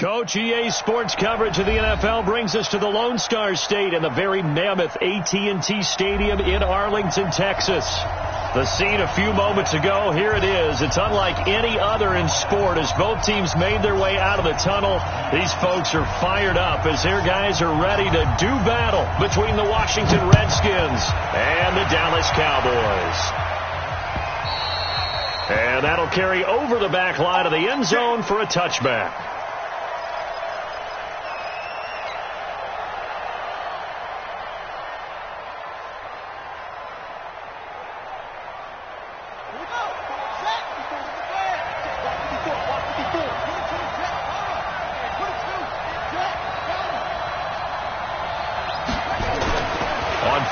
Coach, EA Sports coverage of the NFL brings us to the Lone Star State and the very mammoth AT&T Stadium in Arlington, Texas. The scene a few moments ago, here it is. It's unlike any other in sport as both teams made their way out of the tunnel. These folks are fired up as their guys are ready to do battle between the Washington Redskins and the Dallas Cowboys. And that'll carry over the back line of the end zone for a touchback.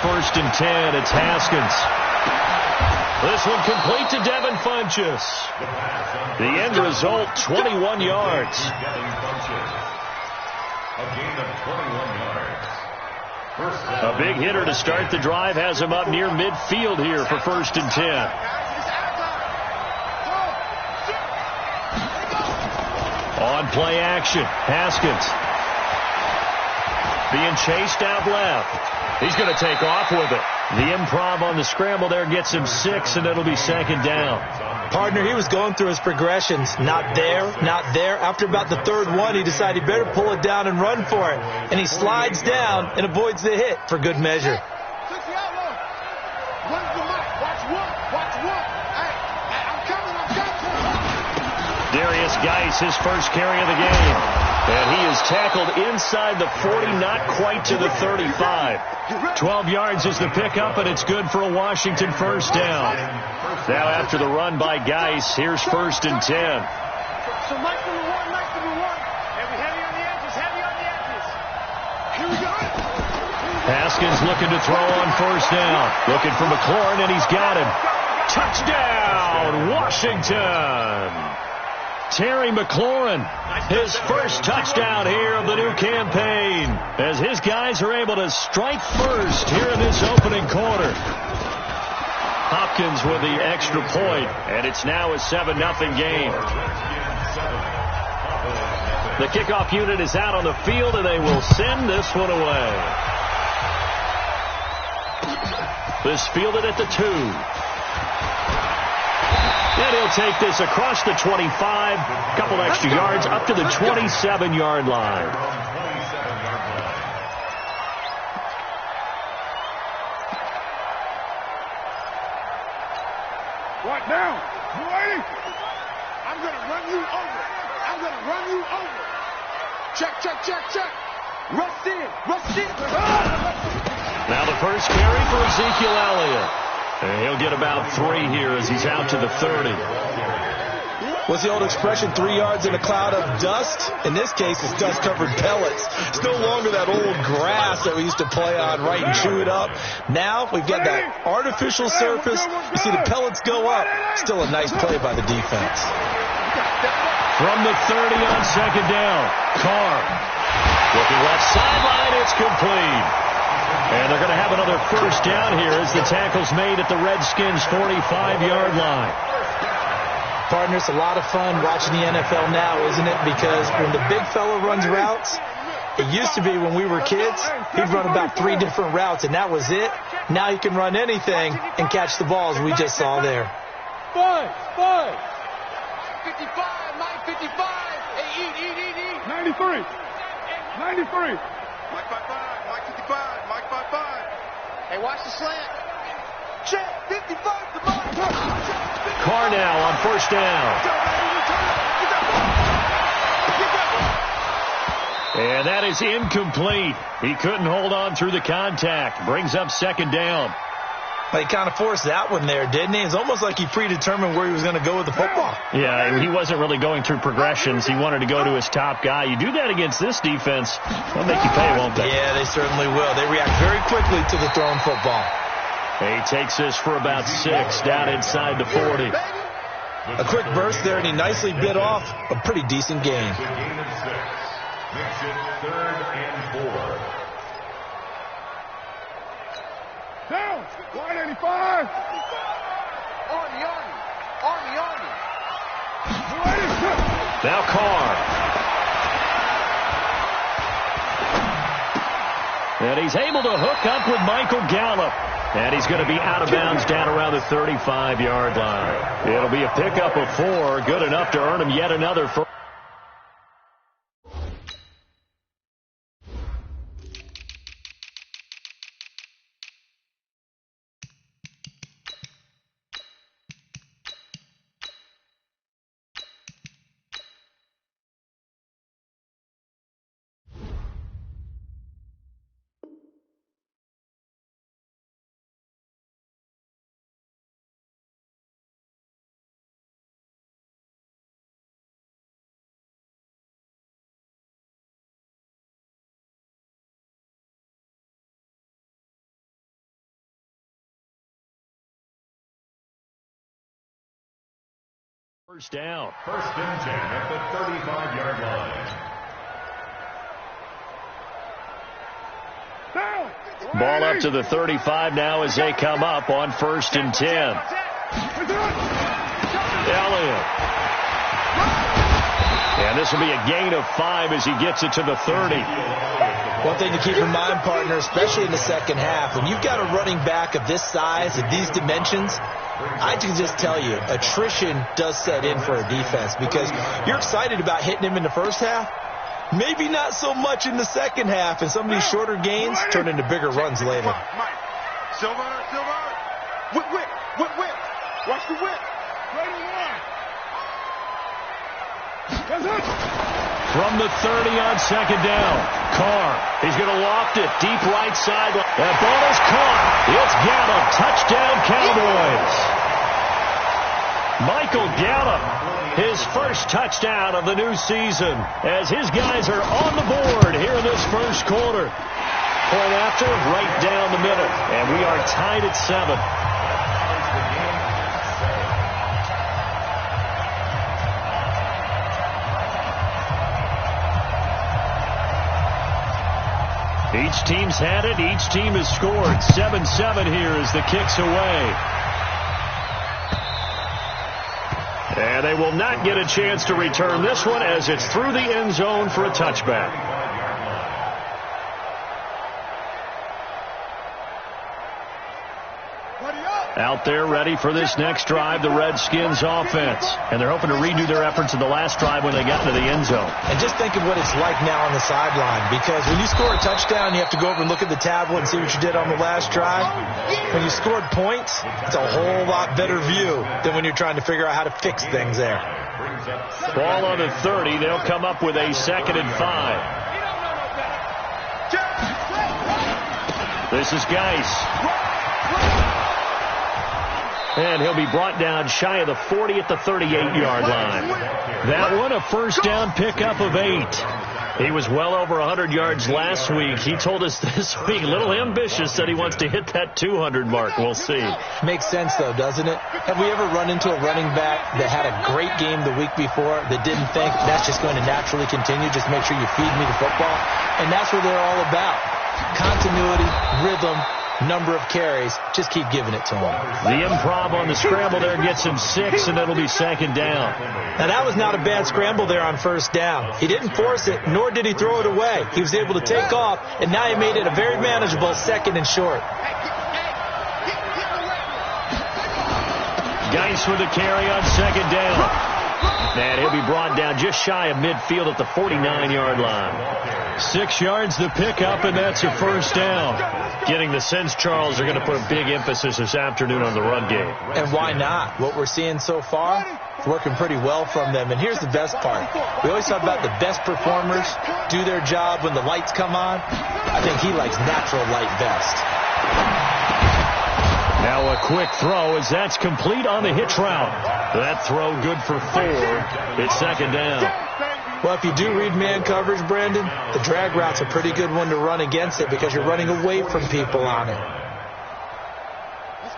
First and 10, it's Haskins. This one complete to Devin Funchess. The end result, 21 yards. A big hitter to start the drive has him up near midfield here for first and 10. On play action, Haskins. Being chased out left. He's going to take off with it. The improv on the scramble there gets him 6, and it'll be second down. Partner, he was going through his progressions. Not there, not there. After about the third one, he decided he better pull it down and run for it. And he slides down and avoids the hit for good measure. Darius Geis, his first carry of the game. And he is tackled inside the 40, not quite to the 35. 12 yards is the pickup, and it's good for a Washington first down. Now after the run by Geis, here's first and 10. So Mike number one. Heavy on the edges, Here we go. Haskins looking to throw on first down. Looking for McLaurin, and he's got him. Touchdown, Washington! Terry McLaurin, his first touchdown here of the new campaign, as his guys are able to strike first here in this opening quarter. Hopkins with the extra point, and it's now a 7-0 game. The kickoff unit is out on the field, and they will send this one away. This fielded at the 2. And he'll take this across the 25, couple extra yards, up to the 27-yard line. What now? You ready? I'm going to run you over. Check. Rush in. Now the first carry for Ezekiel Elliott. And he'll get about 3 here as he's out to the 30. What's the old expression, 3 yards in a cloud of dust? In this case, it's dust-covered pellets. It's no longer that old grass that we used to play on, right, and chew it up. Now we've got that artificial surface. You see the pellets go up. Still a nice play by the defense. From the 30 on second down, Carr. Looking left sideline, it's complete. And they're going to have another first down here as the tackle's made at the Redskins' 45-yard line. Partner, it's a lot of fun watching the NFL now, isn't it? Because when the big fella runs routes, it used to be when we were kids, he'd run about 3 different routes, and that was it. Now he can run anything and catch the balls we just saw there. 5. 55, Mike 55. Hey, eat. 93. Mike 55, Mike 55, Mike 55. Hey, watch the slant. Check, 55 to Mike. Carr now on first down. And that is incomplete. He couldn't hold on through the contact. Brings up second down. He kind of forced that one there, didn't he? It's almost like he predetermined where he was going to go with the football. Yeah, he wasn't really going through progressions. He wanted to go to his top guy. You do that against this defense, they'll make you pay, won't they? Yeah, they certainly will. They react very quickly to the thrown football. He takes this for about 6 down inside the 40. A quick burst there, and he nicely bit off a pretty decent gain. Makes it 3rd and 4. Down. 185. Army. Now Carr. And he's able to hook up with Michael Gallup. And he's going to be out of bounds down around the 35-yard line. It'll be a pickup of 4, good enough to earn him yet another first. First down. First and 10 at the 35-yard line. Ball up to the 35 now as they come up on 1st and 10. Elliott. And this will be a gain of 5 as he gets it to the 30. One thing to keep in mind, partner, especially in the second half, when you've got a running back of this size, of these dimensions, I can just tell you, attrition does set in for a defense because you're excited about hitting him in the first half. Maybe not so much in the second half, and some of these shorter gains turn into bigger runs later. Silver. Whip. Watch the whip. Right in line. From the 30 on second down. Carr. He's going to loft it deep right side. That ball is caught. It's Gallup. Touchdown, Cowboys. Michael Gallup, his first touchdown of the new season as his guys are on the board here in this first quarter. Point after, right down the middle. And we are tied at 7. Each team's had it. Each team has scored. 7-7 here as the kick's away. And they will not get a chance to return this one as it's through the end zone for a touchback. Out there ready for this next drive, the Redskins offense. And they're hoping to redo their efforts in the last drive when they got into the end zone. And just think of what it's like now on the sideline, because when you score a touchdown, you have to go over and look at the tablet and see what you did on the last drive. When you scored points, it's a whole lot better view than when you're trying to figure out how to fix things there. Ball on the 30. They'll come up with a 2nd and 5. This is Geis. And he'll be brought down shy of the 40 at the 38-yard line. That one, a first down pickup of 8. He was well over 100 yards last week. He told us this week, a little ambitious, said he wants to hit that 200 mark. We'll see. Makes sense, though, doesn't it? Have we ever run into a running back that had a great game the week before that didn't think that's just going to naturally continue? Just make sure you feed me the football. And that's what they're all about. Continuity, rhythm, number of carries. Just keep giving it to him. The improv on the scramble there gets him 6, and it'll be 2nd down. Now, that was not a bad scramble there on first down. He didn't force it, nor did he throw it away. He was able to take off, and now he made it a very manageable 2nd and short. Geis with a carry on 2nd down. And he'll be brought down just shy of midfield at the 49-yard line. 6 yards to pick up, and that's a first down. Getting the sense, Charles, are going to put a big emphasis this afternoon on the run game. And why not? What we're seeing so far, working pretty well from them. And here's the best part. We always talk about the best performers do their job when the lights come on. I think he likes natural light best. Now a quick throw as that's complete on the hitch route. That throw good for 4. It's 2nd down. Well, if you do read man coverage, Brandon, the drag route's a pretty good one to run against it because you're running away from people on it.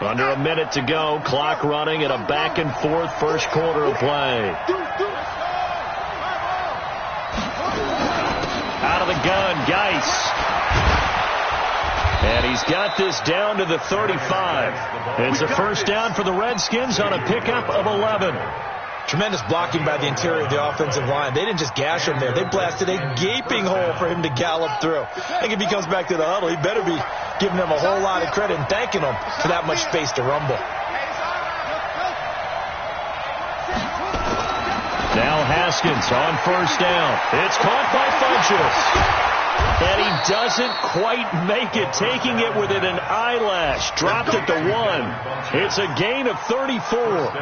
Under a minute to go. Clock running at a back and forth first quarter of play. Out of the gun, Geis. And he's got this down to the 35. It's a first down for the Redskins on a pickup of 11. Tremendous blocking by the interior of the offensive line. They didn't just gash him there. They blasted a gaping hole for him to gallop through. I think if he comes back to the huddle, he better be giving them a whole lot of credit and thanking them for that much space to rumble. Now Haskins on first down. It's caught by Funchess. And he doesn't quite make it, taking it within an eyelash. Dropped it to 1. It's a gain of 34.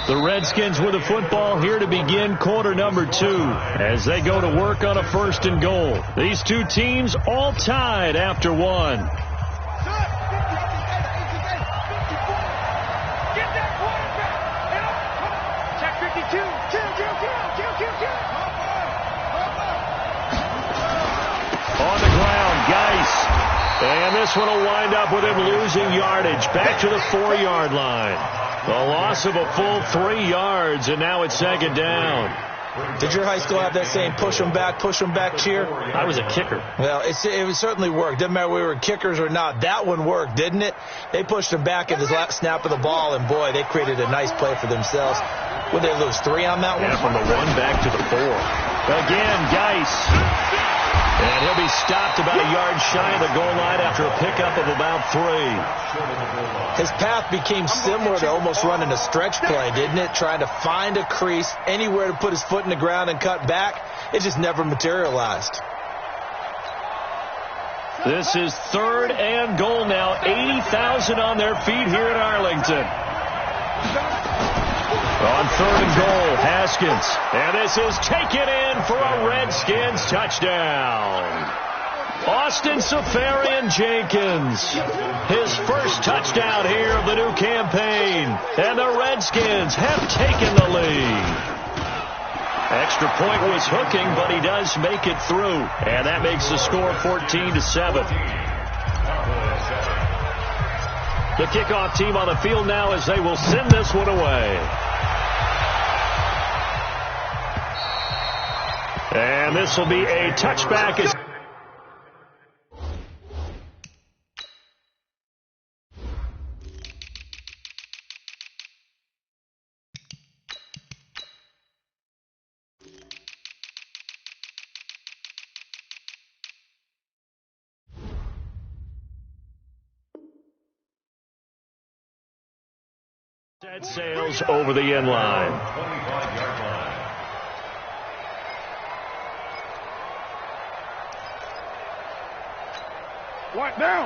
The Redskins with the football here to begin quarter number 2 as they go to work on a 1st and goal. These two teams all tied after 1. On the ground, Geis. And this one will wind up with him losing yardage. Back to the 4-yard line. The loss of a full 3 yards, and now it's 2nd down. Did your high school have that saying, push them back cheer? I was a kicker. Well, it certainly worked. Didn't matter whether we were kickers or not. That one worked, didn't it? They pushed him back at the last snap of the ball, and boy, they created a nice play for themselves. Would they lose 3 on that one? Yeah, from the 1 back to the 4. Again, Geis. And he'll be stopped about a yard shy of the goal line after a pickup of about 3. His path became similar to almost running a stretch play, didn't it? Trying to find a crease, anywhere to put his foot in the ground and cut back. It just never materialized. This is 3rd and goal now. 80,000 on their feet here in Arlington. On 3rd and goal, Haskins. And this is taken in for a Redskins touchdown. Austin Safarian-Jenkins, his first touchdown here of the new campaign. And the Redskins have taken the lead. Extra point was hooking, but he does make it through. And that makes the score 14-7. The kickoff team on the field now as they will send this one away. And this will be a touchback. Set sails over the end line. 25-yard line.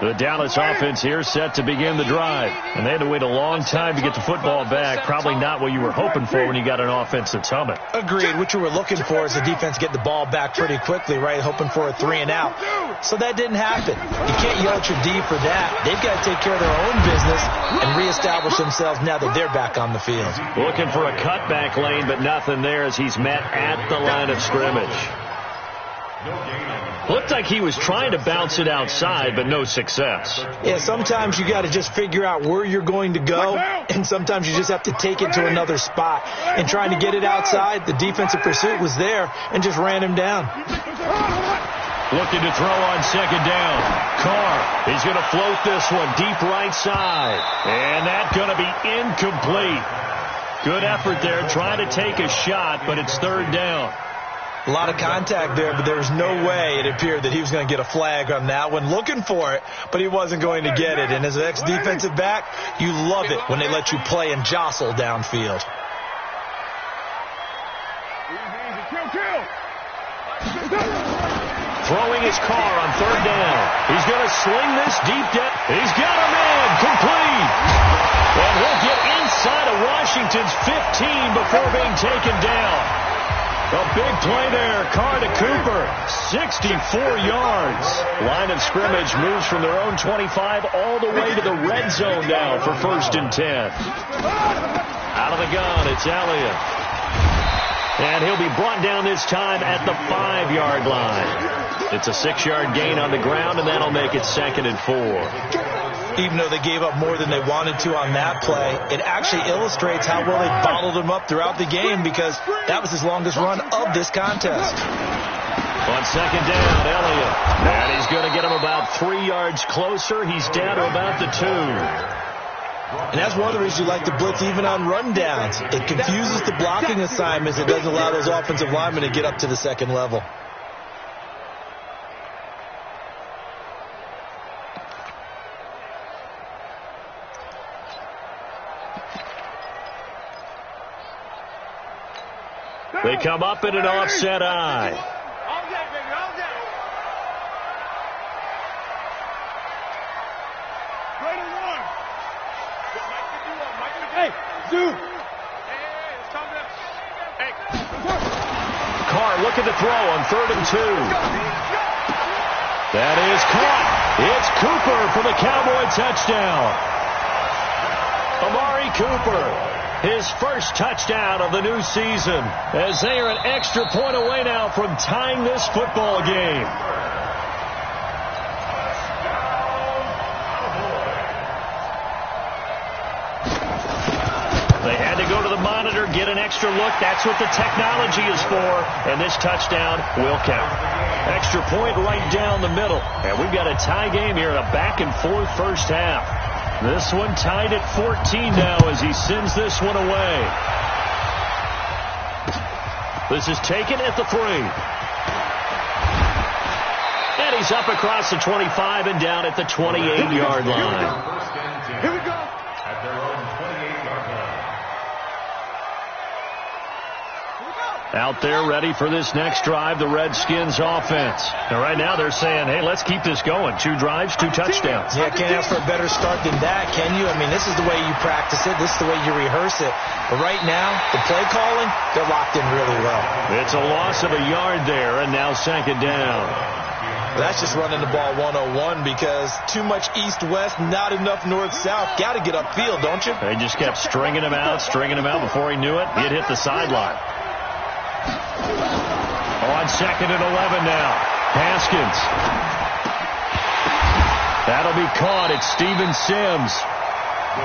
The Dallas offense here set to begin the drive. And they had to wait a long time to get the football back. Probably not what you were hoping for when you got an offense that's humming. Agreed. What you were looking for is the defense get the ball back pretty quickly, right? Hoping for a 3 and out. So that didn't happen. You can't yell at your D for that. They've got to take care of their own business and reestablish themselves now that they're back on the field. Looking for a cutback lane, but nothing there as he's met at the line of scrimmage. Looked like he was trying to bounce it outside, but no success. Yeah, sometimes you got to just figure out where you're going to go, and sometimes you just have to take it to another spot. And trying to get it outside, the defensive pursuit was there and just ran him down. Looking to throw on 2nd down. Carr, he's going to float this one deep right side. And that's going to be incomplete. Good effort there, trying to take a shot, but it's 3rd down. A lot of contact there, but there was no way it appeared that he was going to get a flag on that one. Looking for it, but he wasn't going to get it. And as an ex-defensive back, you love it when they let you play and jostle downfield. Throwing his car on 3rd down. He's going to sling this deep down. He's got a man complete. And he'll get inside of Washington's 15 before being taken down. A big play there. Carr to Cooper. 64 yards. Line of scrimmage moves from their own 25 all the way to the red zone now for 1st and 10. Out of the gun, it's Elliott. And he'll be brought down this time at the 5-yard line. It's a 6-yard gain on the ground, and that'll make it 2nd and 4. Even though they gave up more than they wanted to on that play, it actually illustrates how well they bottled him up throughout the game because that was his longest run of this contest. On 2nd down, Elliott. And he's going to get him about 3 yards closer. He's down to about the 2. And that's one of the reasons you like to blitz even on rundowns. It confuses the blocking assignments. It doesn't allow those offensive linemen to get up to the second level. They come up in an offset eye. All day, baby, all day. Right on one. Hey, Zoo. Hey, it's time to... Hey. Carr looking to throw on 3rd and 2. That is caught. It's Cooper for the Cowboy touchdown. Amari Cooper. His first touchdown of the new season, as they are an extra point away now from tying this football game. They had to go to the monitor, get an extra look. That's what the technology is for, and this touchdown will count. Extra point right down the middle, and we've got a tie game here in a back-and-forth first half. This one tied at 14 now as he sends this one away. This is taken at the 3. And he's up across the 25 and down at the 28-yard line. Here we go. At their own 28-yard line. Out there ready for this next drive, the Redskins offense. And right now they're saying, hey, let's keep this going. 2 drives, 2 touchdowns. Yeah, can't ask for a better start than that, can you? I mean, this is the way you practice it. This is the way you rehearse it. But right now, the play calling, they're locked in really well. It's a loss of a yard there, and now 2nd down. That's just running the ball 101 because too much east-west, not enough north-south. Got to get upfield, don't you? They just kept stringing him out. Before he knew it, he'd hit the sideline. On 2nd and 11 now. Haskins. That'll be caught. It's Steven Sims.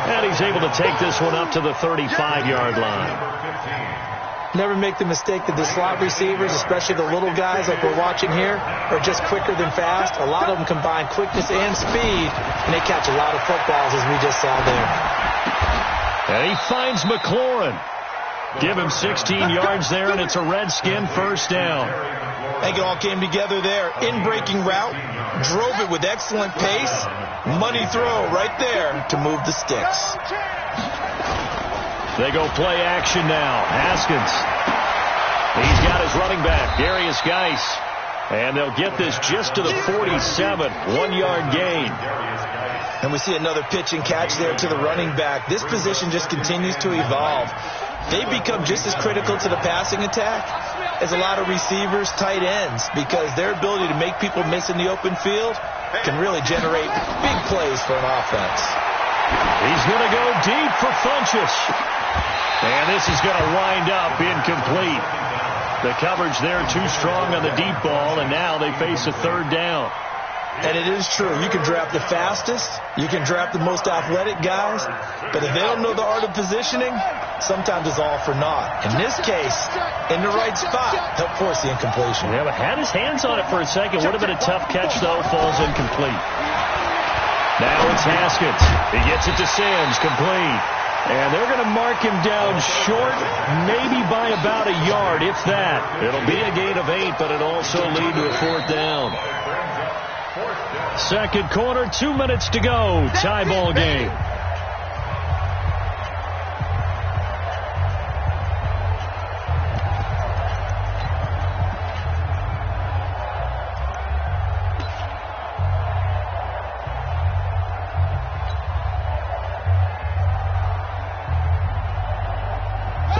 And he's able to take this one up to the 35-yard line. Never make the mistake that the slot receivers, especially the little guys like we're watching here, are just quicker than fast. A lot of them combine quickness and speed, and they catch a lot of footballs, as we just saw there. And he finds McLaurin. Give him 16 yards there, and it's a Redskin first down. I think it all came together there. In-breaking route, drove it with excellent pace. Money throw right there to move the sticks. They go play action now. Haskins. He's got his running back, Darius Geis. And they'll get this just to the 47. 1-yard gain. And we see another pitch and catch there to the running back. This position just continues to evolve. They become just as critical to the passing attack as a lot of receivers, tight ends, because their ability to make people miss in the open field can really generate big plays for an offense. He's going to go deep for Funchess. And this is going to wind up incomplete. The coverage there too strong on the deep ball, and now they face a 3rd down. And it is true. You can draft the fastest. You can draft the most athletic guys. But if they don't know the art of positioning, sometimes it's all for naught. In this case, in the right spot, help force the incompletion. Yeah, but had his hands on it for a second. Would have been a tough catch, though. Falls incomplete. Now it's Haskins. He gets it to Sims. Complete. And they're going to mark him down short, maybe by about a yard, if that. It'll be a gain of 8, but it'll also lead to a 4th down. 2nd quarter, 2 minutes to go. Tie ball game.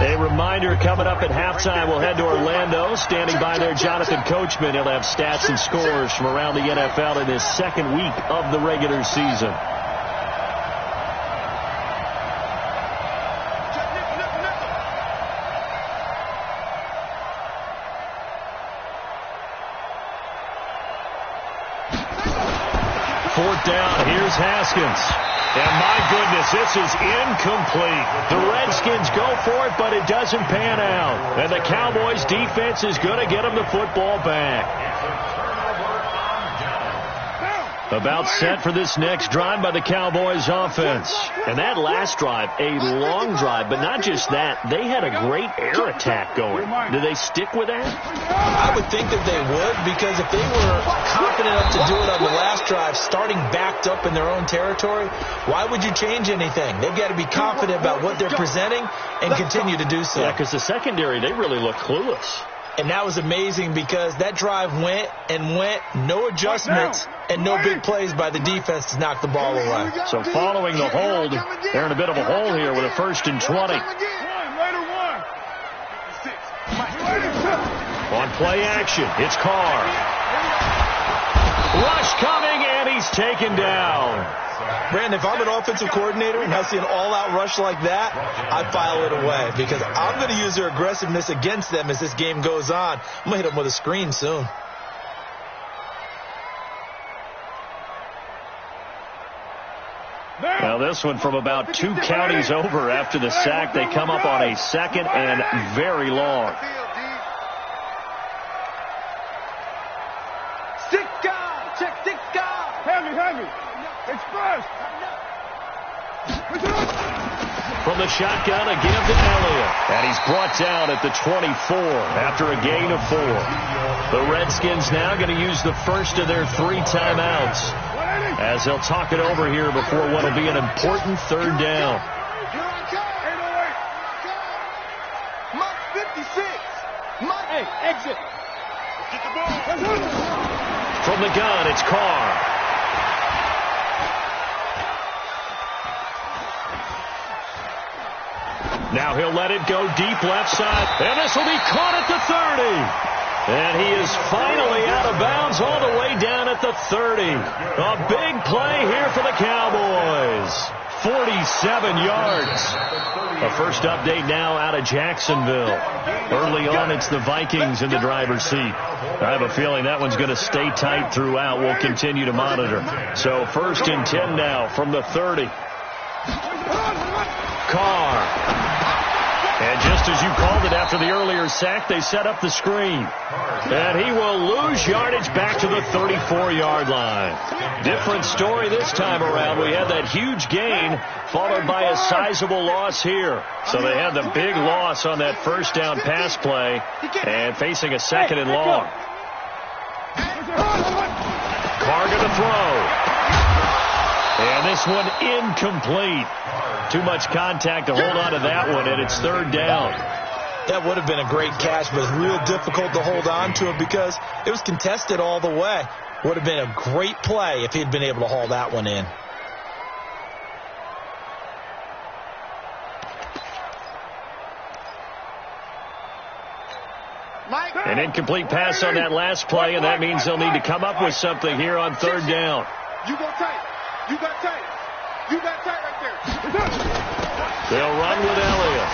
A reminder coming up at halftime, we'll head to Orlando. Standing by there, Jonathan Coachman. He'll have stats and scores from around the NFL in his 2nd week of the regular season. Fourth down, here's Haskins. And my goodness, this is incomplete. The Redskins go for it, but it doesn't pan out. And the Cowboys' defense is going to get them the football back. About set for this next drive by the Cowboys offense. And that last drive, a long drive, but not just that. They had a great air attack going. Do they stick with that? I would think that they would, because if they were confident enough to do it on the last drive, starting backed up in their own territory, why would you change anything? They've got to be confident about what they're presenting and continue to do so. Yeah, because the secondary, they really look clueless. And that was amazing because that drive went and went, no adjustments, and no big plays by the defense to knock the ball away. So following the hold, they're in a bit of a hole here with a 1st and 20. On play action, it's Carr. Rush coming, and he's taken down. Brandon, if I'm an offensive coordinator and I see an all-out rush like that, I file it away because I'm going to use their aggressiveness against them as this game goes on. I'm going to hit them with a screen soon. Now this one from about 2 counties over after the sack. They come up on a 2nd and very long. Heavy. Express. From the shotgun, a give to Elliott. And he's brought down at the 24 after a gain of 4. The Redskins now going to use the first of their 3 timeouts as they'll talk it over here before what will be an important 3rd down. Hey, exit. Get the ball. From the gun, it's Carr. Now he'll let it go deep left side. And this will be caught at the 30. And he is finally out of bounds all the way down at the 30. A big play here for the Cowboys. 47 yards. A first update now out of Jacksonville. Early on, it's the Vikings in the driver's seat. I have a feeling that one's going to stay tight throughout. We'll continue to monitor. So 1st and 10 now from the 30. Carr. And just as you called it after the earlier sack, they set up the screen. And he will lose yardage back to the 34-yard line. Different story this time around. We had that huge gain followed by a sizable loss here. So they had the big loss on that 1st down pass play and facing a 2nd and long. Carr going to throw. And this one incomplete. Too much contact to hold on to that one, and it's 3rd down. That would have been a great catch, but it's real difficult to hold on to it because it was contested all the way. Would have been a great play if he'd been able to haul that one in. An incomplete pass on that last play, and that means they'll need to come up with something here on 3rd down. You go tight. You got tight. You got tight right there. They'll run with Elliott.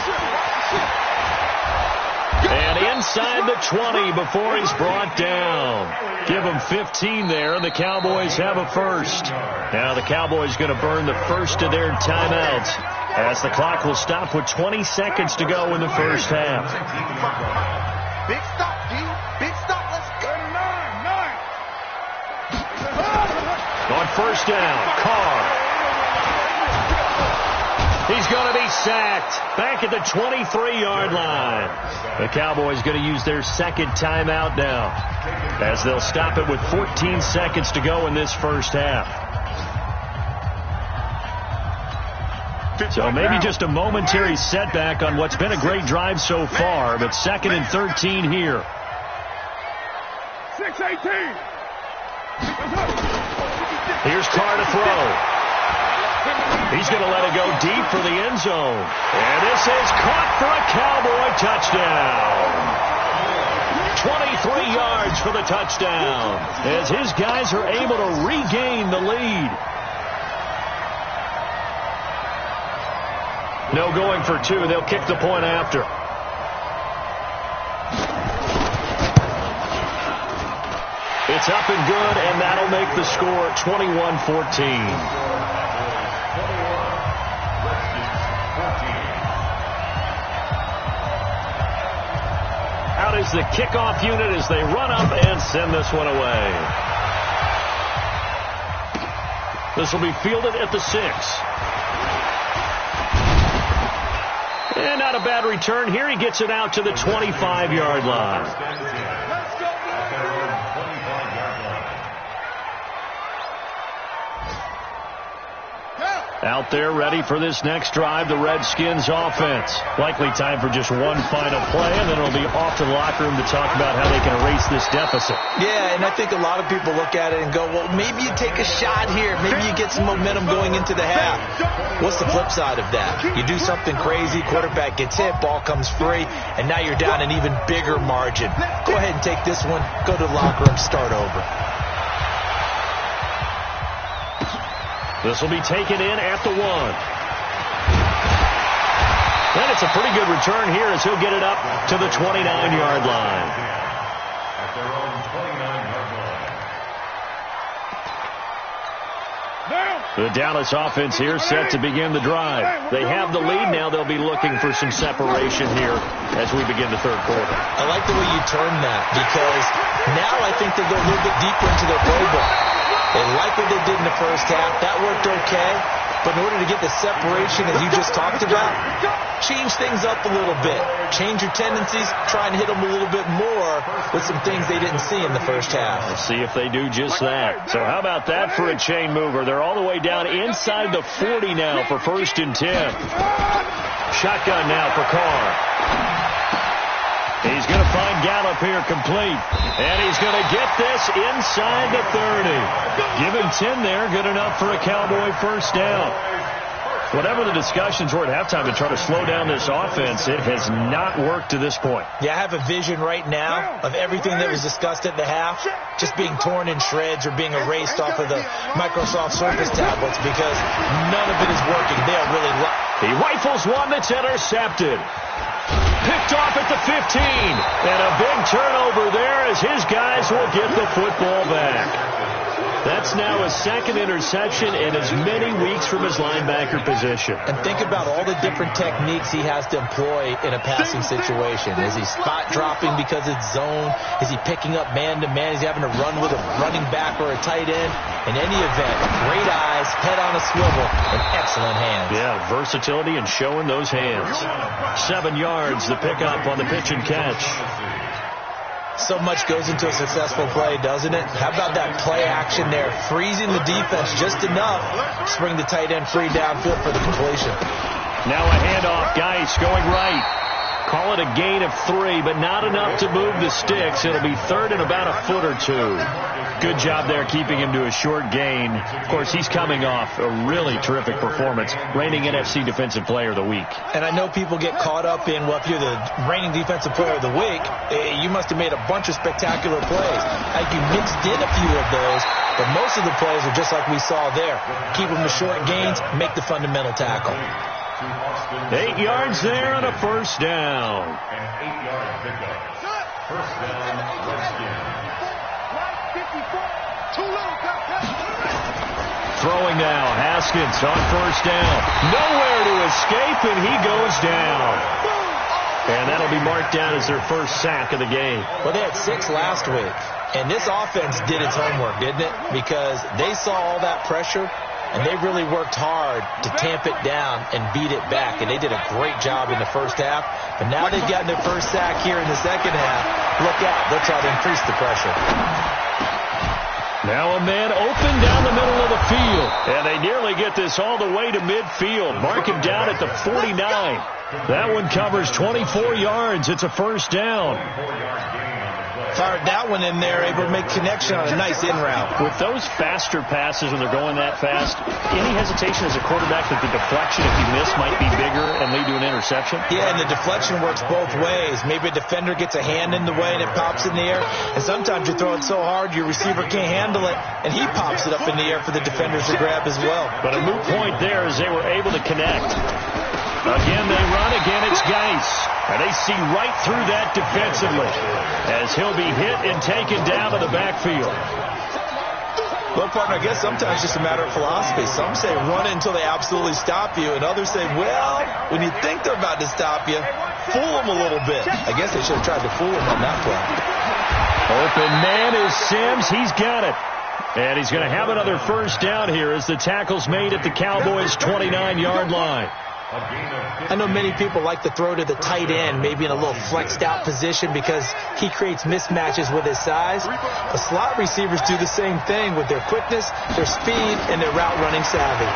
And inside the 20 before he's brought down. Give him 15 there, and the Cowboys have a first. Now the Cowboys going to burn the first of their timeouts as the clock will stop with 20 seconds to go in the first half. Big stop, D. Big stop. Let's go. 9. On 1st down, Carr. He's going to be sacked back at the 23-yard line. The Cowboys going to use their 2nd timeout now as they'll stop it with 14 seconds to go in this first half. So maybe just a momentary setback on what's been a great drive so far, but 2nd and 13 here. 6-18. Here's Carr to throw. He's going to let it go deep for the end zone. And this is caught for a Cowboy touchdown. 23 yards for the touchdown as his guys are able to regain the lead. No going for 2. They'll kick the point after. It's up and good, and that'll make the score 21-14. Out is the kickoff unit as they run up and send this one away. This will be fielded at the 6. And not a bad return here. He gets it out to the 25-yard line. Out there ready for this next drive, the Redskins offense. Likely time for just one final play, and then it'll be off to the locker room to talk about how they can erase this deficit. Yeah, and I think a lot of people look at it and go, well, maybe you take a shot here. Maybe you get some momentum going into the half. What's the flip side of that? You do something crazy, quarterback gets hit, ball comes free, and now you're down an even bigger margin. Go ahead and take this one, go to the locker room, start over. This will be taken in at the 1. And it's a pretty good return here as he'll get it up to the 29-yard line. At their own 29-yard line. The Dallas offense here set to begin the drive. They have the lead. Now they'll be looking for some separation here as we begin the third quarter. I like the way you turn that because now I think they go a little bit deeper into their playbook. They like what they did in the first half. That worked okay. But in order to get the separation, as you just talked about, change things up a little bit. Change your tendencies. Try and hit them a little bit more with some things they didn't see in the first half. Let's see if they do just that. So how about that for a chain mover? They're all the way down inside the 40 now for 1st and 10. Shotgun now for Carr. He's going to find Gallup here complete. And he's going to get this inside the 30. Give him 10 there. Good enough for a Cowboy first down. Whatever the discussions were at halftime to try to slow down this offense, it has not worked to this point. Yeah, I have a vision right now of everything that was discussed at the half just being torn in shreds or being erased off of the Microsoft Surface tablets because none of it is working. They are really He rifles one that's intercepted. Picked off at the 15. And a big turnover there as his guys will get the football back. That's now his 2nd interception in as many weeks from his linebacker position. And think about all the different techniques he has to employ in a passing situation. Is he spot dropping because it's zone? Is he picking up man-to-man? Is he having to run with a running back or a tight end? In any event, great eyes, head on a swivel, and excellent hands. Yeah, versatility and showing those hands. 7 yards, the pickup on the pitch and catch. So much goes into a successful play, doesn't it? How about that play action there? Freezing the defense just enough to bring the tight end free downfield for the completion. Now a handoff. Geis going right. Call it a gain of 3, but not enough to move the sticks. It'll be 3rd and about a foot or 2. Good job there keeping him to a short gain. Of course, he's coming off a really terrific performance, reigning NFC Defensive Player of the Week. And I know people get caught up in, well, if you're the reigning Defensive Player of the Week, you must have made a bunch of spectacular plays. Like you mixed in a few of those, but most of the plays are just like we saw there. Keep them to short gains, make the fundamental tackle. 8 yards there on a first down. An 8-yard pickup. First down, Redskins. Throwing now, Haskins on first down. Nowhere to escape, and he goes down. And that'll be marked down as their first sack of the game. Well, they had 6 last week, and this offense did its homework, didn't it? Because they saw all that pressure, and they really worked hard to tamp it down and beat it back, and they did a great job in the first half. But now they've gotten their first sack here in the second half. Look out. They'll try to increase the pressure. Now a man open down the middle of the field. And they nearly get this all the way to midfield. Mark him down at the 49. That one covers 24 yards. It's a first down. Fired that one in there, able to make connection on a nice in route. With those faster passes when they're going that fast, any hesitation as a quarterback that the deflection, if you miss, might be bigger and lead to an interception? Yeah, and the deflection works both ways. Maybe a defender gets a hand in the way and it pops in the air. And sometimes you throw it so hard your receiver can't handle it, and he pops it up in the air for the defenders to grab as well. But a moot point there as they were able to connect. Again, they run. Again, it's Geis. And they see right through that defensively as he'll be hit and taken down to the backfield. Well, partner, I guess sometimes it's just a matter of philosophy. Some say run until they absolutely stop you, and others say, well, when you think they're about to stop you, fool them a little bit. I guess they should have tried to fool them on that play. Open man is Sims. He's got it. And he's going to have another first down here as the tackle's made at the Cowboys' 29-yard line. I know many people like to throw to the tight end, maybe in a little flexed out position because he creates mismatches with his size. The slot receivers do the same thing with their quickness, their speed, and their route running savvy.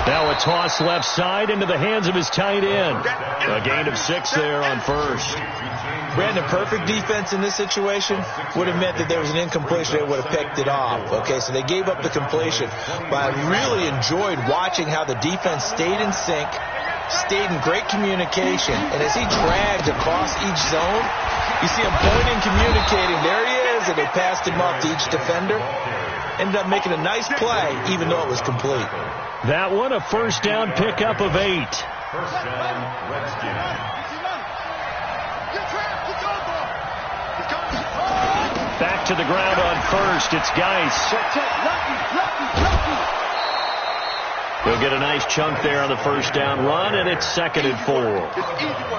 Now a toss left side into the hands of his tight end. A gain of 6 there on first. Brandon, perfect defense in this situation would have meant that there was an incompletion. They would have picked it off. Okay, so they gave up the completion. But I really enjoyed watching how the defense stayed in sync, stayed in great communication. And as he dragged across each zone, you see him pointing, communicating. There he is, and they passed him off to each defender. Ended up making a nice play, even though it was complete. That one, a first down pickup of 8. First down, Redskins. Back to the ground on first. It's Geis. He'll get a nice chunk there on the first down run, and it's 2nd and 4.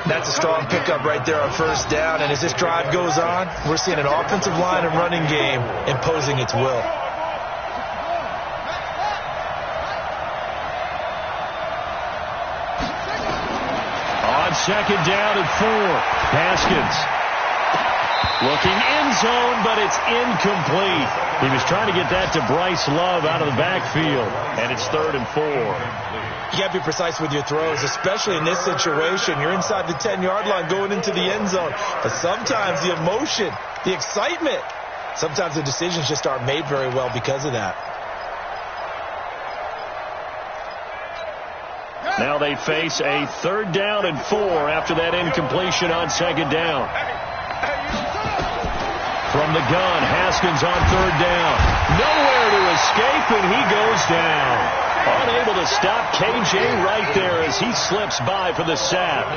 That's a strong pickup right there on first down. And as this drive goes on, we're seeing an offensive line and running game imposing its will. On 2nd down and 4. Haskins. Looking end zone, but it's incomplete. He was trying to get that to Bryce Love out of the backfield, and it's 3rd and 4. You got to be precise with your throws, especially in this situation. You're inside the 10-yard line going into the end zone. But sometimes the emotion, the excitement, sometimes the decisions just aren't made very well because of that. Now they face a 3rd down and 4 after that incompletion on 2nd down. From the gun, Haskins on 3rd down. Nowhere to escape, and he goes down. Unable to stop KJ right there as he slips by for the sack.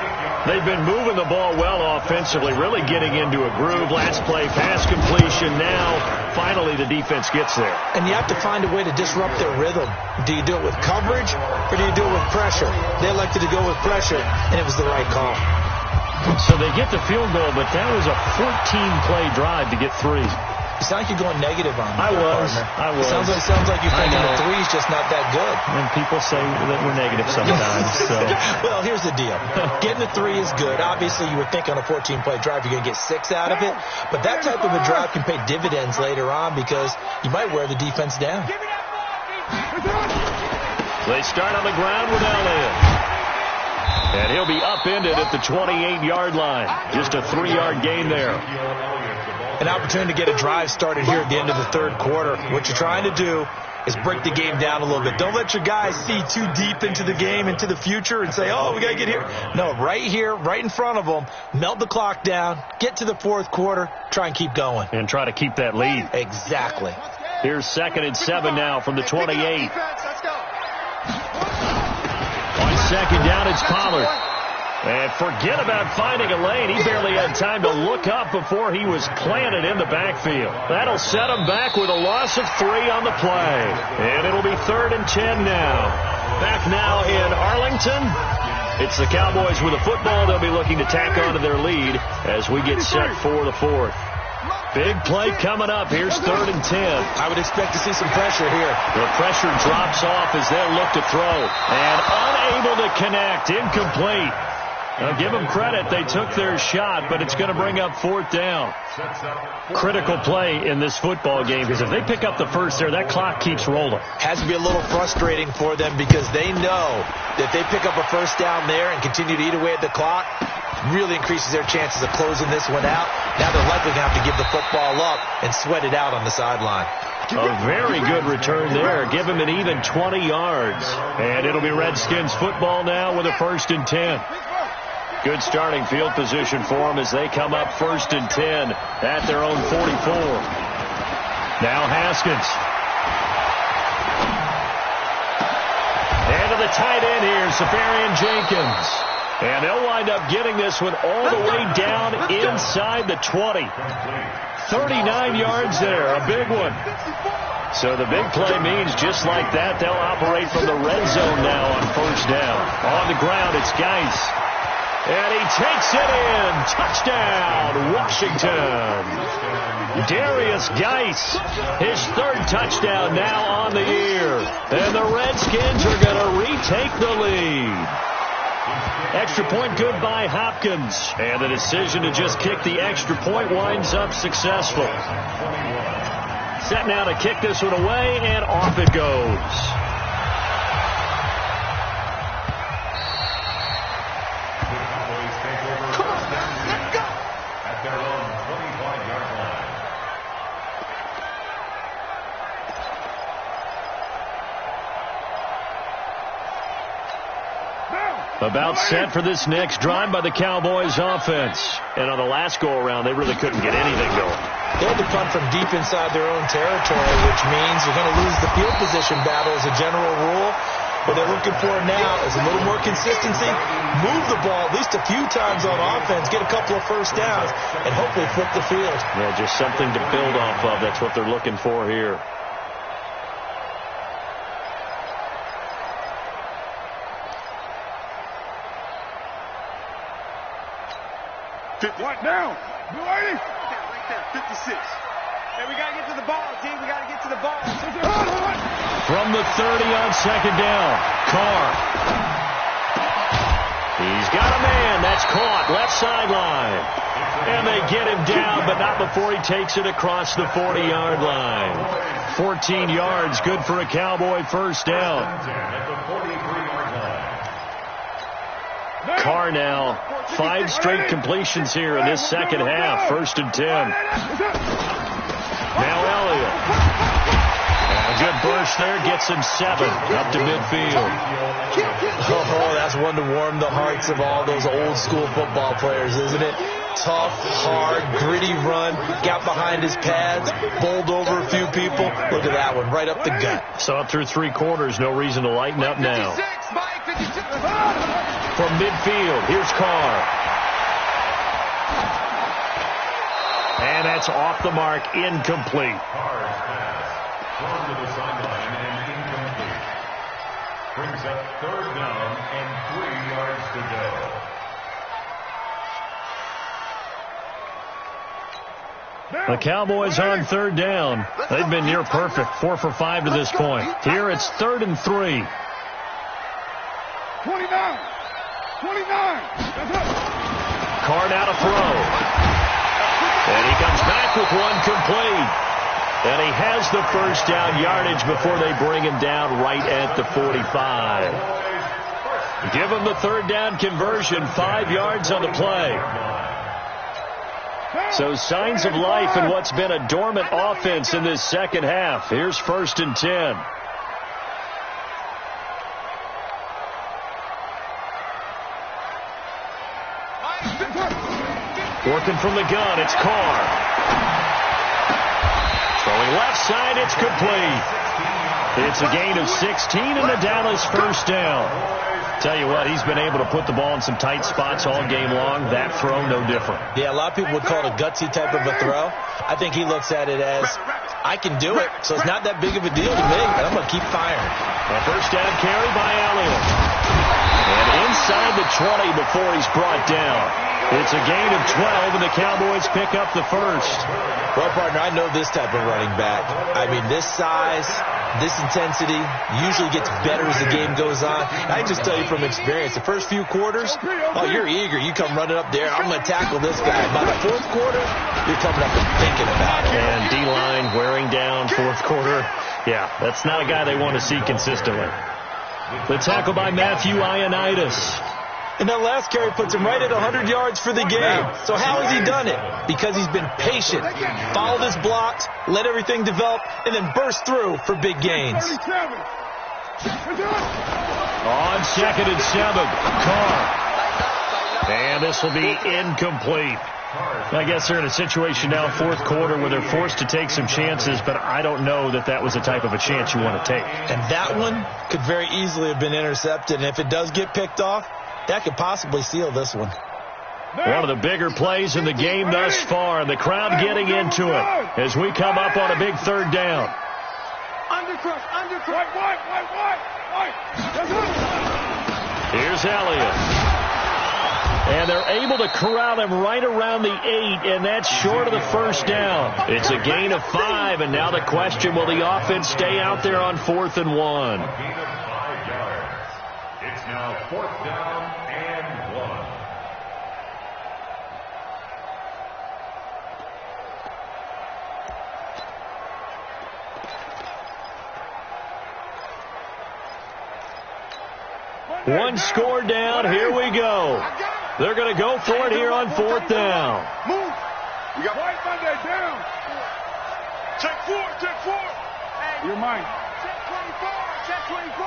They've been moving the ball well offensively, really getting into a groove. Last play, pass completion. Now, finally, the defense gets there. And you have to find a way to disrupt their rhythm. Do you do it with coverage, or do you do it with pressure? They elected to go with pressure, and it was the right call. So they get the field goal, but that was a 14-play drive to get 3. You sound like you're going negative on me. I was. It sounds like you're thinking the 3's just not that good. And people say that we're negative sometimes. So. Well, here's the deal. Getting a 3 is good. Obviously, you would think on a 14-play drive you're going to get 6 out of it. But that type of a drive can pay dividends later on because you might wear the defense down. They start on the ground with Elliott. And he'll be upended at the 28-yard line. Just a 3-yard gain there. An opportunity to get a drive started here at the end of the 3rd quarter. What you're trying to do is break the game down a little bit. Don't let your guys see too deep into the game, into the future, and say, oh, we got to get here. No, right here, right in front of them, melt the clock down, get to the 4th quarter, try and keep going. And try to keep that lead. Exactly. Here's 2nd and 7 now from the 28. On 2nd down, it's Pollard. And forget about finding a lane. He barely had time to look up before he was planted in the backfield. That'll set him back with a loss of 3 on the play. And it'll be 3rd and 10 now. Back now in Arlington. It's the Cowboys with the football. They'll be looking to tack onto their lead as we get set for the 4th. Big play coming up. Here's 3rd and 10. I would expect to see some pressure here. The pressure drops off as they'll look to throw. And unable to connect. Incomplete. Now, give them credit. They took their shot, but it's going to bring up 4th down. Critical play in this football game because if they pick up the first there, that clock keeps rolling. Has to be a little frustrating for them because they know that if they pick up a first down there and continue to eat away at the clock, really increases their chances of closing this one out. Now they're likely going to have to give the football up and sweat it out on the sideline. A very good return there. Give him an even 20 yards. And it'll be Redskins football now with a 1st and 10. Good starting field position for them as they come up 1st and 10 at their own 44. Now Haskins. And to the tight end here, Safarian Jenkins. And they'll wind up getting this one all the way down inside the 20. 39 yards there, a big one. So the big play means just like that, they'll operate from the red zone now on 1st down. On the ground, it's Geis. And he takes it in. Touchdown, Washington. Darius Geis, his third touchdown now on the year. And the Redskins are going to retake the lead. Extra point good by Hopkins. And the decision to just kick the extra point winds up successful. Set now to kick this one away, and off it goes. About set for this next drive by the Cowboys offense. And on the last go-around, they really couldn't get anything going. They had to punt from deep inside their own territory, which means you're going to lose the field position battle as a general rule. What they're looking for now is a little more consistency, move the ball at least a few times on offense, get a couple of first downs, and hopefully flip the field. Yeah, just something to build off of. That's what they're looking for here. What now? You ready? Right there, 56. Hey, we got to get to the ball, D. We got to get to the ball. From the 30 on second down, Carr. He's got a man. That's caught. Left sideline. And they get him down, but not before he takes it across the 40-yard line. 14 yards, good for a Cowboy first down. Carr now, 5 straight completions here in this second half. 1st and 10. Now Elliott. A good burst there, gets him 7 up to midfield. Oh, that's one to warm the hearts of all those old school football players, isn't it? Tough, hard, gritty run, got behind his pads, bowled over a few people. Look at that one, right up the gut. Saw it through 3 quarters, no reason to lighten up now. From midfield, here's Carr. And that's off the mark, incomplete. Carr's pass thrown to the sideline and incomplete. Brings up 3rd down and 3 yards to go. The Cowboys on 3rd down. They've been near perfect, 4 for 5 to this point. Here it's 3rd and 3. 29. Carr now to throw. And he comes back with one complete. And he has the first down yardage before they bring him down right at the 45. Give him the 3rd down conversion, 5 yards on the play. So signs of life in what's been a dormant offense in this second half. Here's 1st and 10. Working from the gun, it's Carr. Throwing left side, it's complete. It's a gain of 16 and the Dallas first down. Tell you what, he's been able to put the ball in some tight spots all game long. That throw, no different. Yeah, a lot of people would call it a gutsy type of a throw. I think he looks at it as, I can do it, so it's not that big of a deal to me, and I'm going to keep firing. A first down carry by Elliott. And inside the 20 before he's brought down. It's a gain of 12, and the Cowboys pick up the first. Well, partner, I know this type of running back. I mean, this size, this intensity usually gets better as the game goes on. I can just tell you from experience, the first few quarters, oh, you're eager. You come running up there, I'm going to tackle this guy. By the 4th quarter, you're coming up and thinking about it. And D-line wearing down 4th quarter. Yeah, that's not a guy they want to see consistently. The tackle by Matthew Ioannidis. And that last carry puts him right at 100 yards for the game. So how has he done it? Because he's been patient, followed his blocks, let everything develop, and then burst through for big gains. On 2nd and 7, Carr. And this will be incomplete. I guess they're in a situation now, 4th quarter, where they're forced to take some chances, but I don't know that that was the type of a chance you want to take. And that one could very easily have been intercepted, and if it does get picked off, that could possibly seal this one. One of the bigger plays in the game thus far, and the crowd getting into it as we come up on a big 3rd down. Here's Elliott. And they're able to corral him right around the 8, and that's short of the first down. It's a gain of 5, and now the question, will the offense stay out there on 4th and 1? A gain of 5 yards. It's now 4th down and 1. One score down. Here we go. They're going to go for it here on 4th down. Move. You got White Monday down. Check 4, check 4. You're mine. Check 24, check 24.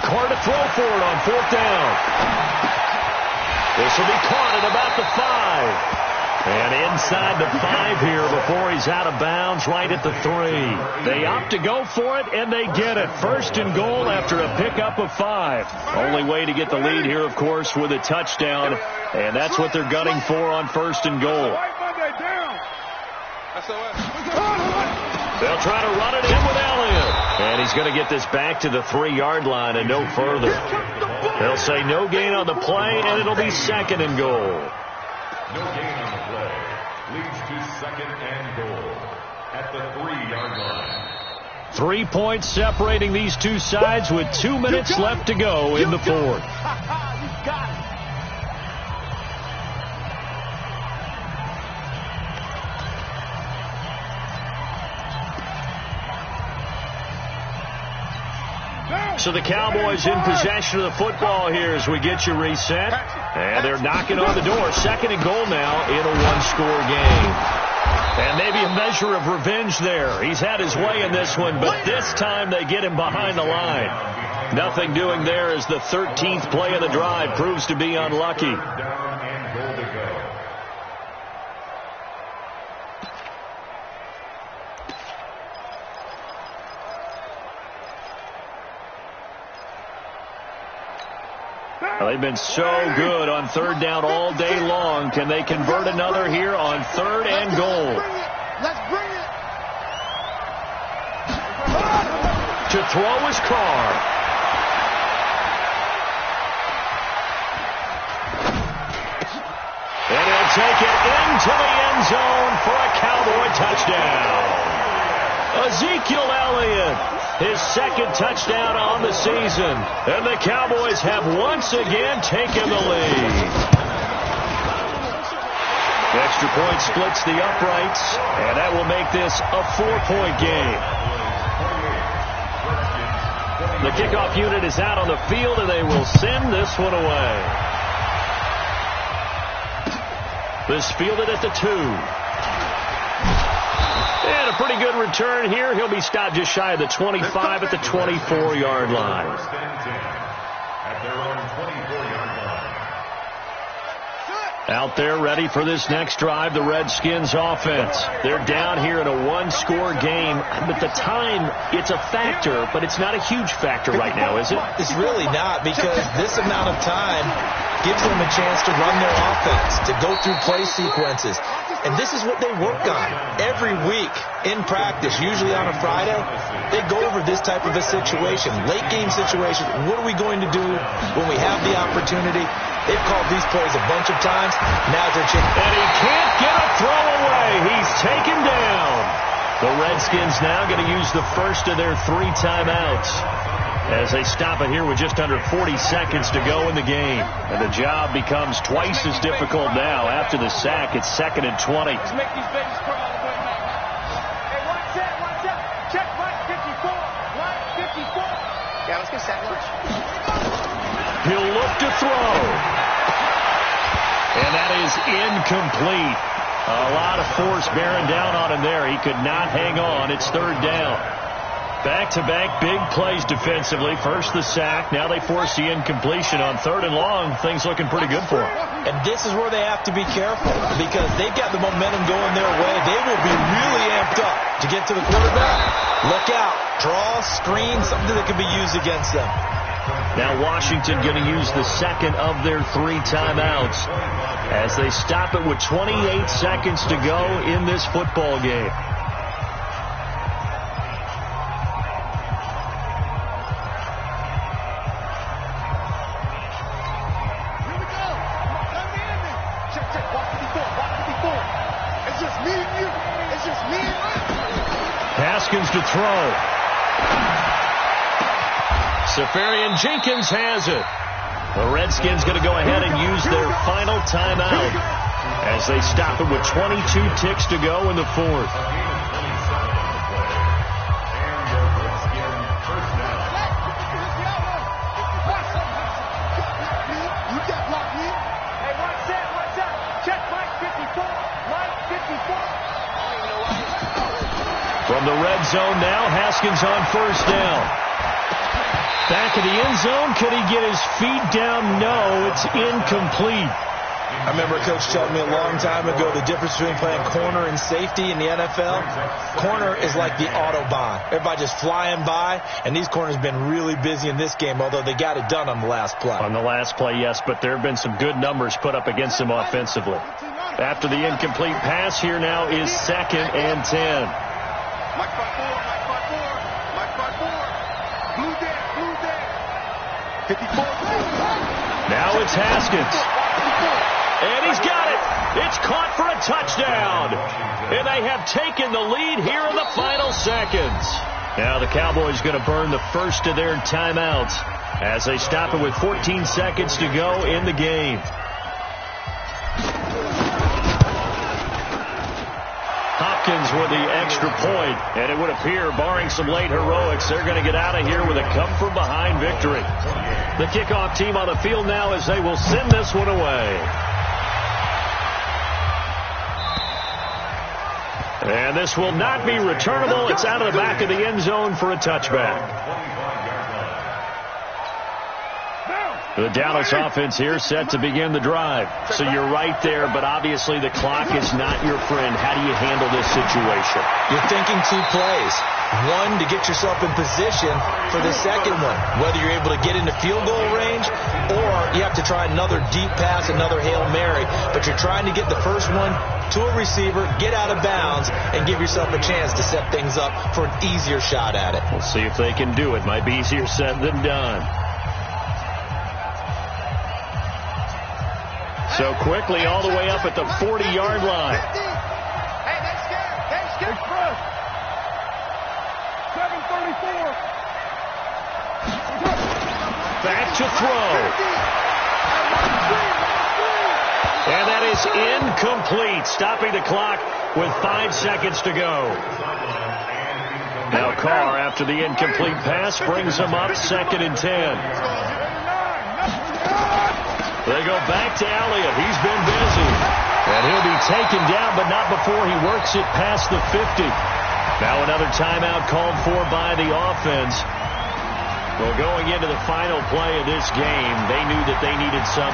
Carr to throw for it on 4th down. This will be caught at about the 5. And inside the 5 here before he's out of bounds, right at the 3. They opt to go for it, and they get it. 1st and goal after a pickup of 5. Only way to get the lead here, of course, with a touchdown. And that's what they're gunning for on 1st and goal. They'll try to run it in with Elliott. And he's going to get this back to the 3-yard line and no further. They'll say no gain on the play, and it'll be 2nd and goal. No gain on the play. Leads to 2nd and goal at the 3-yard line. 3 points separating these two sides with 2 minutes left to go in the 4th. So the Cowboys in possession of the football here as we get you reset. And they're knocking on the door. 2nd and goal now in a 1-score game. And maybe a measure of revenge there. He's had his way in this one, but this time they get him behind the line. Nothing doing there as the 13th play of the drive proves to be unlucky. Down and goal to go. They've been so good on 3rd down all day long. Can they convert another here on 3rd and goal? Let's bring it. To throw is Carr. And he'll take it into the end zone for a Cowboy touchdown. Ezekiel Elliott, his 2nd touchdown on the season. And the Cowboys have once again taken the lead. The extra point splits the uprights, and that will make this a 4-point game. The kickoff unit is out on the field, and they will send this one away. This fielded at the 2. And a pretty good return here. He'll be stopped just shy of the 25 at the 24-yard line. At their own 24-yard line. Out there ready for this next drive, the Redskins offense. They're down here in a 1-score game. But the time, it's a factor, but it's not a huge factor right now, is it? It's really not, because this amount of time gives them a chance to run their offense, to go through play sequences. And this is what they work on every week in practice, usually on a Friday. They go over this type of a situation, late game situation. What are we going to do when we have the opportunity? They've called these plays a bunch of times. Now's their chance. And he can't get a throw away. He's taken down. The Redskins now going to use the first of their 3 timeouts as they stop it here with just under 40 seconds to go in the game. And the job becomes twice as difficult now after the sack. It's 2nd and 20. Let's make these babies crawl all the way back. Hey, watch out. Check 154. 154. Yeah, let's get sack lunch. He'll look to throw. And that is incomplete. A lot of force bearing down on him there. He could not hang on. It's 3rd down. Back-to-back big plays defensively. First the sack. Now they force the incompletion on 3rd and long. Things looking pretty good for them. And this is where they have to be careful, because they've got the momentum going their way. They will be really amped up to get to the quarterback. Look out. Draw, screen, something that can be used against them. Now Washington going to use the 2nd of their 3 timeouts as they stop it with 28 seconds to go in this football game. to throw. Safarian Jenkins has it. The Redskins going to go ahead and use their final timeout as they stop it with 22 ticks to go in the fourth. From the red zone now, Haskins on first down. Back in the end zone, could he get his feet down? No, it's incomplete. I remember a coach telling me a long time ago the difference between playing corner and safety in the NFL. Corner is like the Autobahn. Everybody just flying by, and these corners have been really busy in this game, although they got it done on the last play. On the last play, yes, but there have been some good numbers put up against them offensively. After the incomplete pass, here now is 2nd and 10. Mike 5-4. Blue there. 54. Now it's Haskins. And he's got it. It's caught for a touchdown. And they have taken the lead here in the final seconds. Now the Cowboys going to burn the first of their timeouts as they stop it with 14 seconds to go in the game. Hopkins with the extra point, and it would appear, barring some late heroics, they're going to get out of here with a come-from-behind victory. The kickoff team on the field now as they will send this one away. And this will not be returnable. It's out of the back of the end zone for a touchback. The Dallas offense here set to begin the drive. So you're right there, but obviously the clock is not your friend. How do you handle this situation? You're thinking 2 plays. One, to get yourself in position for the second one, whether you're able to get into field goal range or you have to try another deep pass, another Hail Mary. But you're trying to get the first one to a receiver, get out of bounds, and give yourself a chance to set things up for an easier shot at it. We'll see if they can do it. Might be easier said than done. So quickly all the way up at the 40-yard line. Hey, that's good. Hey, 7:34. Back to throw. And that is incomplete, stopping the clock with 5 seconds to go. Now Carr, after the incomplete pass, brings them up 2nd and 10. They go back to Elliott. He's been busy. And he'll be taken down, but not before he works it past the 50. Now another timeout called for by the offense. Well, going into the final play of this game, they knew that they needed some